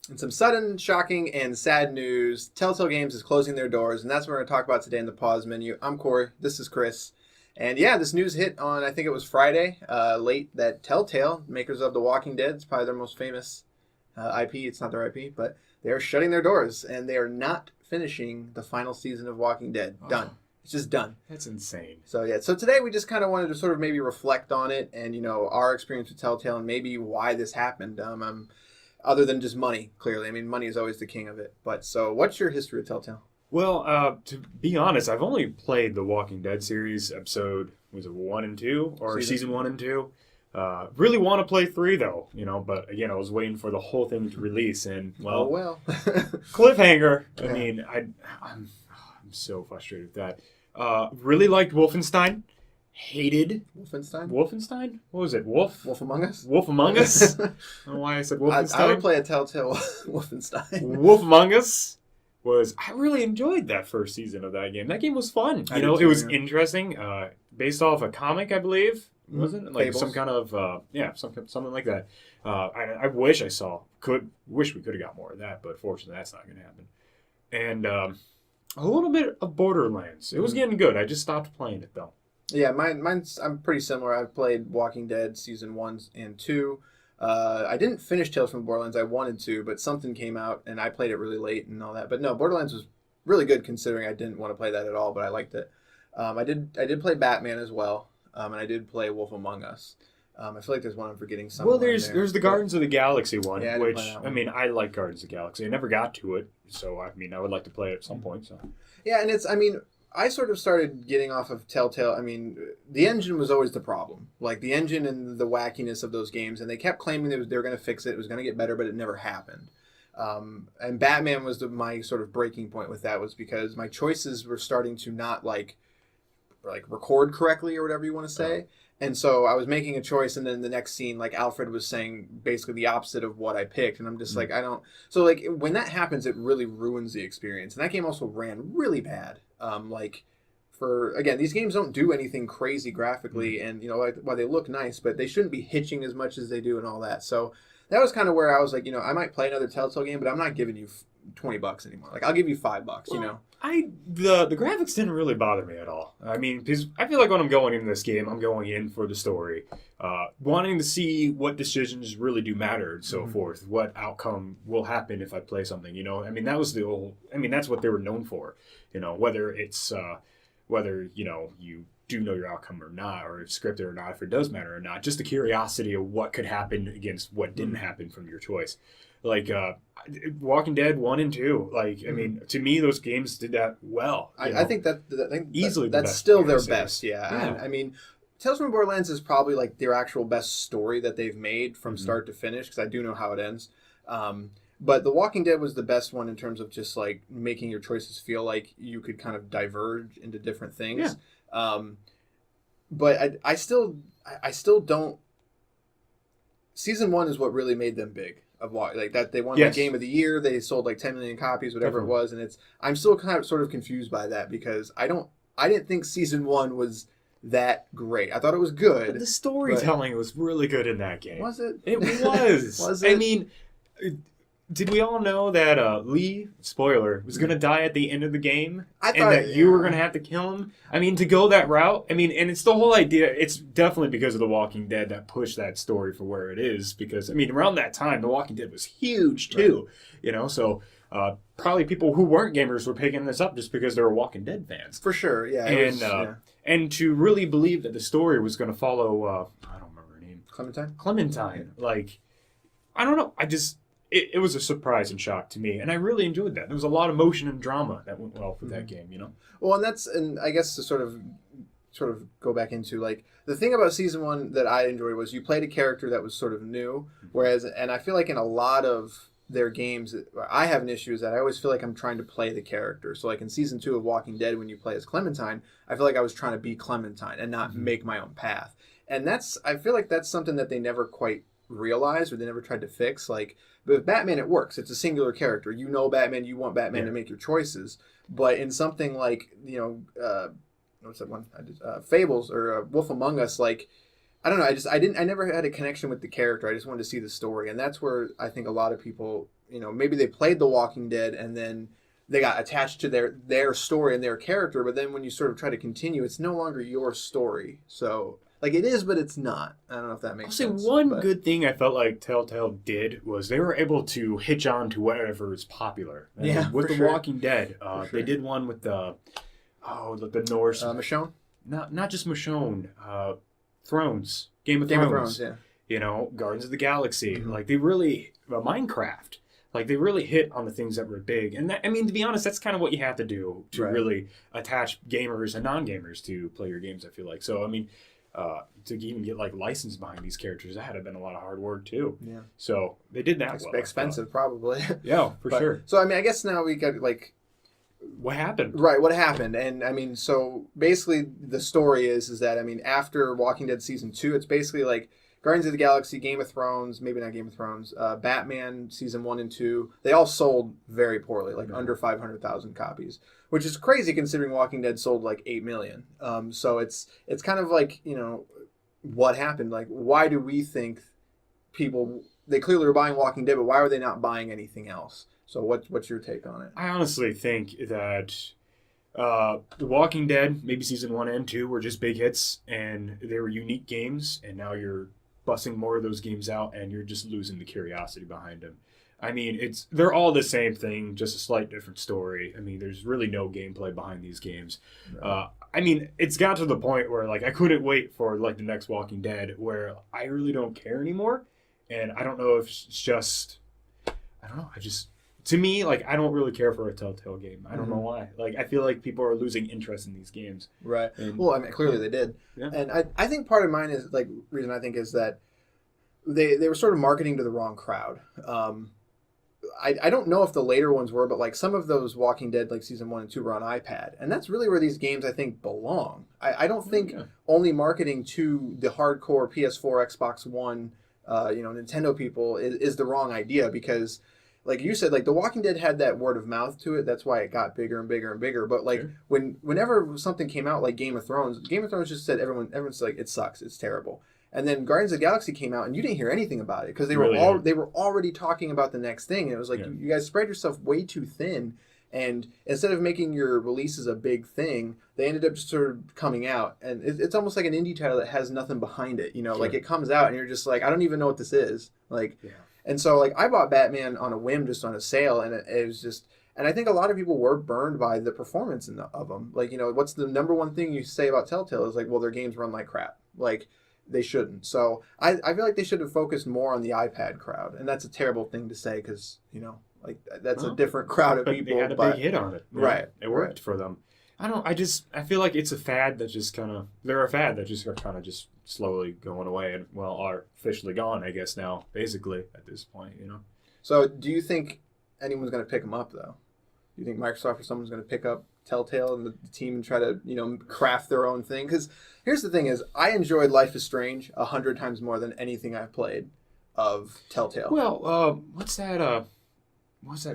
And some sudden, shocking, and sad news. Telltale Games is closing their doors, and that's what we're going to talk about today in the pause menu. I'm Corey. This is Chris. And yeah, this news hit on, I think it was Friday, late, that Telltale, makers of The Walking Dead, it's probably their most famous IP. It's not their IP, but they are shutting their doors, and they are not finishing the final season of Walking Dead. Done. It's just done. That's insane. So yeah, so today we just kind of wanted to sort of maybe reflect on it and, our experience with Telltale and maybe why this happened. Other than just money, clearly. I mean, money is always the king of it. But so what's your history with Telltale? Well, to be honest, I've only played the Walking Dead series episode, was it 1 and 2? Or season 1 and 2? Really want to play 3, though, but again, I was waiting for the whole thing to release, and, cliffhanger. I mean, I'm so frustrated with that. Really liked Wolfenstein. Hated Wolfenstein? What was it? Wolf Among Us? Wolf Among Us? I don't know why I said Wolfenstein. I would play a Telltale Wolfenstein. Wolf Among Us I really enjoyed that first season of that game. That game was fun. It was interesting. Based off a comic, I believe. Wasn't it? Like Fables. some kind of something like that. I wish we could have got more of that, but fortunately that's not going to happen. And a little bit of Borderlands. It was getting good. I just stopped playing it though. Yeah, I'm pretty similar. I've played Walking Dead season 1 and 2. I didn't finish Tales from the Borderlands. I wanted to, but something came out and I played it really late and all that. But no, Borderlands was really good considering I didn't want to play that at all, but I liked it. I did play Batman as well, and I did play Wolf Among Us. I feel like there's one I'm forgetting somewhere. Well, there's the Guardians of the Galaxy one, yeah, which I like Guardians of the Galaxy. I never got to it, so I would like to play it at some point. So yeah, and I sort of started getting off of Telltale. The engine was always the problem. Like, the engine and the wackiness of those games. And they kept claiming they were going to fix it. It was going to get better, but it never happened. And Batman was my sort of breaking point with that, was because my choices were starting to not, like record correctly or whatever you want to say. And so I was making a choice, and then the next scene, like, Alfred was saying basically the opposite of what I picked. And I'm just like, I don't... So, like, when that happens, it really ruins the experience. And that game also ran really bad. Again, these games don't do anything crazy graphically, and, while they look nice, but they shouldn't be hitching as much as they do and all that. So that was kind of where I was like, I might play another Telltale game, but I'm not giving you $20 anymore. Like, I'll give you $5, The graphics didn't really bother me at all. Because I feel like when I'm going into this game, I'm going in for the story, wanting to see what decisions really do matter and so forth, what outcome will happen if I play something. That was that's what they were known for. Whether it's whether you do know your outcome or not, or if it's scripted or not, if it does matter or not, just the curiosity of what could happen against what didn't happen from your choice. Like Walking Dead 1 and 2. To me, those games did that well. I think easily that's still their best. Yeah. And, Tales from Borderlands is probably like their actual best story that they've made from start to finish, because I do know how it ends. But The Walking Dead was the best one in terms of just like making your choices feel like you could kind of diverge into different things. Yeah. But I still don't. Season 1 is what really made them big. Like that, they won the Game of the Year. They sold like 10 million copies, whatever it was, and I'm still kind of sort of confused by that, because I didn't think season 1 was that great. I thought it was good. But the storytelling was really good in that game. Was it? It was. Was it? Did we all know that Lee, spoiler, was going to die at the end of the game? And that you were going to have to kill him? To go that route? And it's the whole idea. It's definitely because of The Walking Dead that pushed that story for where it is. Because, around that time, The Walking Dead was huge, too. Right. So probably people who weren't gamers were picking this up just because they were Walking Dead fans. For sure, yeah. And to really believe that the story was going to follow, I don't remember her name. Clementine. Like, I don't know. It was a surprise and shock to me, and I really enjoyed that. There was a lot of emotion and drama that went well for that game, Well, and I guess to sort of go back into, like, the thing about season 1 that I enjoyed was you played a character that was sort of new, and I feel like in a lot of their games, I have an issue is that I always feel like I'm trying to play the character. So, like, in season 2 of Walking Dead, when you play as Clementine, I feel like I was trying to be Clementine and not make my own path. And I feel like that's something that they never quite realized, or they never tried to fix. Like, but with Batman, it works. It's a singular character. Batman. You want Batman to make your choices. But in something like what's that one? Fables or Wolf Among Us. Like, I don't know. I never had a connection with the character. I just wanted to see the story, and that's where I think a lot of people maybe they played The Walking Dead and then they got attached to their story and their character, but then when you sort of try to continue, it's no longer your story. So like it is, but it's not. I don't know if that makes sense. I'll say one good thing I felt like Telltale did was they were able to hitch on to whatever is popular. With The Walking Dead, they did one with the Norse Michonne? Not just Michonne, Thrones, Game of Thrones, yeah. Guardians of the Galaxy. Like they really Minecraft. Like they really hit on the things that were big, and that, I mean, to be honest, that's kind of what you have to do to really attach gamers and non-gamers to play your games. I feel like so. I mean, to even get like licensed behind these characters, that had been a lot of hard work too. Yeah. So they did that well. Expensive, probably. Yeah, for sure. So I mean, I guess now we got like. What happened? Right, what happened? And I mean, so basically the story is that I mean, after Walking Dead season 2, it's basically like Guardians of the Galaxy, Game of Thrones, maybe not Game of Thrones, Batman season 1 and 2, they all sold very poorly, like under 500,000 copies, which is crazy considering Walking Dead sold like 8 million. So it's kind of like, what happened? Like, why do we think people, they clearly were buying Walking Dead, but why were they not buying anything else? So what's your take on it? I honestly think that The Walking Dead, maybe season 1 and 2 were just big hits, and they were unique games, and now you're busting more of those games out, and you're just losing the curiosity behind them. I mean, they're all the same thing, just a slight different story. I mean, there's really no gameplay behind these games. Right. I mean, it's got to the point where like I couldn't wait for like the next Walking Dead, where I really don't care anymore, and I don't know if it's just, I don't know, to me, like, I don't really care for a Telltale game. I don't know why. Like, I feel like people are losing interest in these games. Right. Well, I mean, clearly they did. Yeah. And I think part of mine is, like, reason I think is that they were sort of marketing to the wrong crowd. I don't know if the later ones were, but, like, some of those Walking Dead, like, season 1 and 2 were on iPad. And that's really where these games, I think, belong. I don't think only marketing to the hardcore PS4, Xbox One, Nintendo people is the wrong idea because... Like you said, like The Walking Dead had that word of mouth to it. That's why it got bigger and bigger and bigger. But like whenever something came out, like Game of Thrones just said everyone's like it sucks, it's terrible. And then Guardians of the Galaxy came out, and you didn't hear anything about it because they were already talking about the next thing. And it was like you guys spread yourself way too thin. And instead of making your releases a big thing, they ended up just sort of coming out. And it's almost like an indie title that has nothing behind it. Like it comes out, and you're just like, I don't even know what this is. Like. Yeah. And so, like, I bought Batman on a whim, just on a sale, and it was just... And I think a lot of people were burned by the performance of them. Like, what's the number one thing you say about Telltale is, like, well, their games run like crap. Like, they shouldn't. So, I feel like they should have focused more on the iPad crowd. And that's a terrible thing to say because, like, that's a different crowd of people. They had a big hit on it. Right. It worked for them. I feel like it's a fad that just kind of... They're a fad that just are kind of just slowly going away and, well, are officially gone, I guess, now, basically, at this point, So, do you think anyone's going to pick them up, though? Do you think Microsoft or someone's going to pick up Telltale and the team and try to, craft their own thing? Because here's the thing is, I enjoyed Life is Strange 100 times more than anything I've played of Telltale. Well, what's that,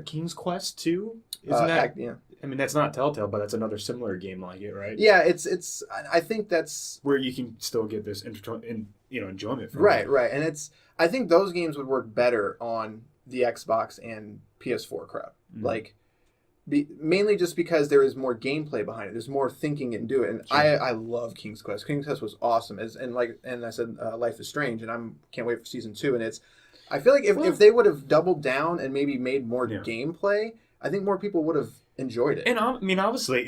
King's Quest 2? Isn't that... Yeah. I mean, that's not Telltale, but that's another similar game like it, right? Yeah, it's. I think that's where you can still get this enjoyment from right, it. Right, and I think those games would work better on the Xbox and PS4 crowd, like, mainly just because there is more gameplay behind it. There's more thinking and do it, and I love King's Quest. King's Quest was awesome, and I said Life is Strange, and can't wait for season 2, and it's. I feel like if they would have doubled down and maybe made more gameplay, I think more people would have enjoyed it. And I mean, obviously,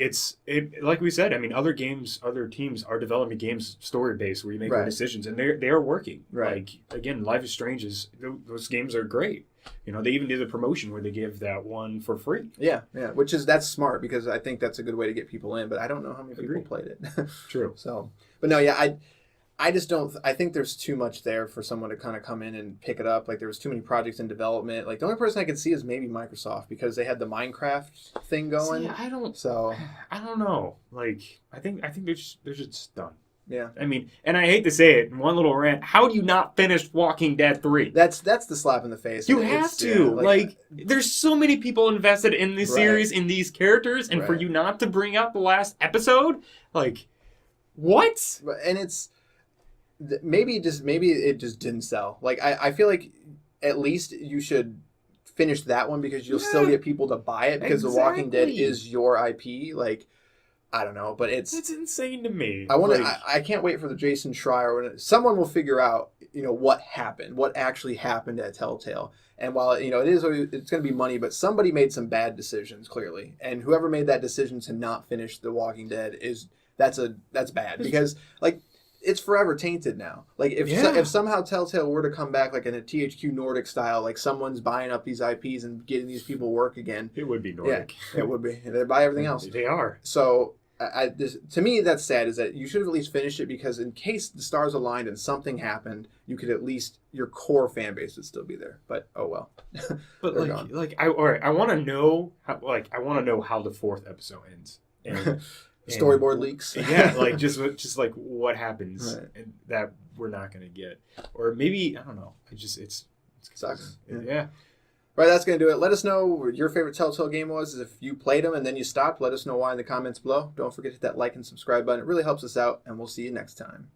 like we said. I mean, other teams are developing games story based where you make your decisions, and they are working. Right. Like again, Life is Strange those games are great. They even did a promotion where they give that one for free. Yeah, that's smart because I think that's a good way to get people in. But I don't know how many people played it. True. So, but no, I just don't. I think there's too much there for someone to kind of come in and pick it up. Like there was too many projects in development. Like the only person I could see is maybe Microsoft because they had the Minecraft thing going. See, I don't know. Like I think they're just done. Yeah. I mean, and I hate to say it, one little rant. How do you not finish Walking Dead 3? That's the slap in the face. You have to. Like there's so many people invested in this series, in these characters, and for you not to bring up the last episode, like what? And it's. Maybe it just didn't sell. Like I feel like at least you should finish that one because you'll still get people to buy it because The Walking Dead is your IP. Like, I don't know, but it's insane to me. I want to. I can't wait for the Jason Schreier. Someone will figure out, what happened, what actually happened at Telltale. And while it's going to be money, but somebody made some bad decisions clearly, and whoever made that decision to not finish The Walking Dead that's bad because like it's forever tainted now. Like if somehow Telltale were to come back like in a THQ Nordic style, like someone's buying up these IPs and getting these people work again, it would be Nordic. Yeah, it would be. They buy everything else. They are. So. To me, that's sad. Is that you should have at least finished it because in case the stars aligned and something happened, you could at least your core fan base would still be there. But oh well. But I want to know how the fourth episode ends. And, storyboard leaks. Yeah, like just like what happens and that we're not gonna get, or maybe I don't know. It sucks. Yeah. Right, that's going to do it. Let us know what your favorite Telltale game was. If you played them and then you stopped, let us know why in the comments below. Don't forget to hit that like and subscribe button. It really helps us out, and we'll see you next time.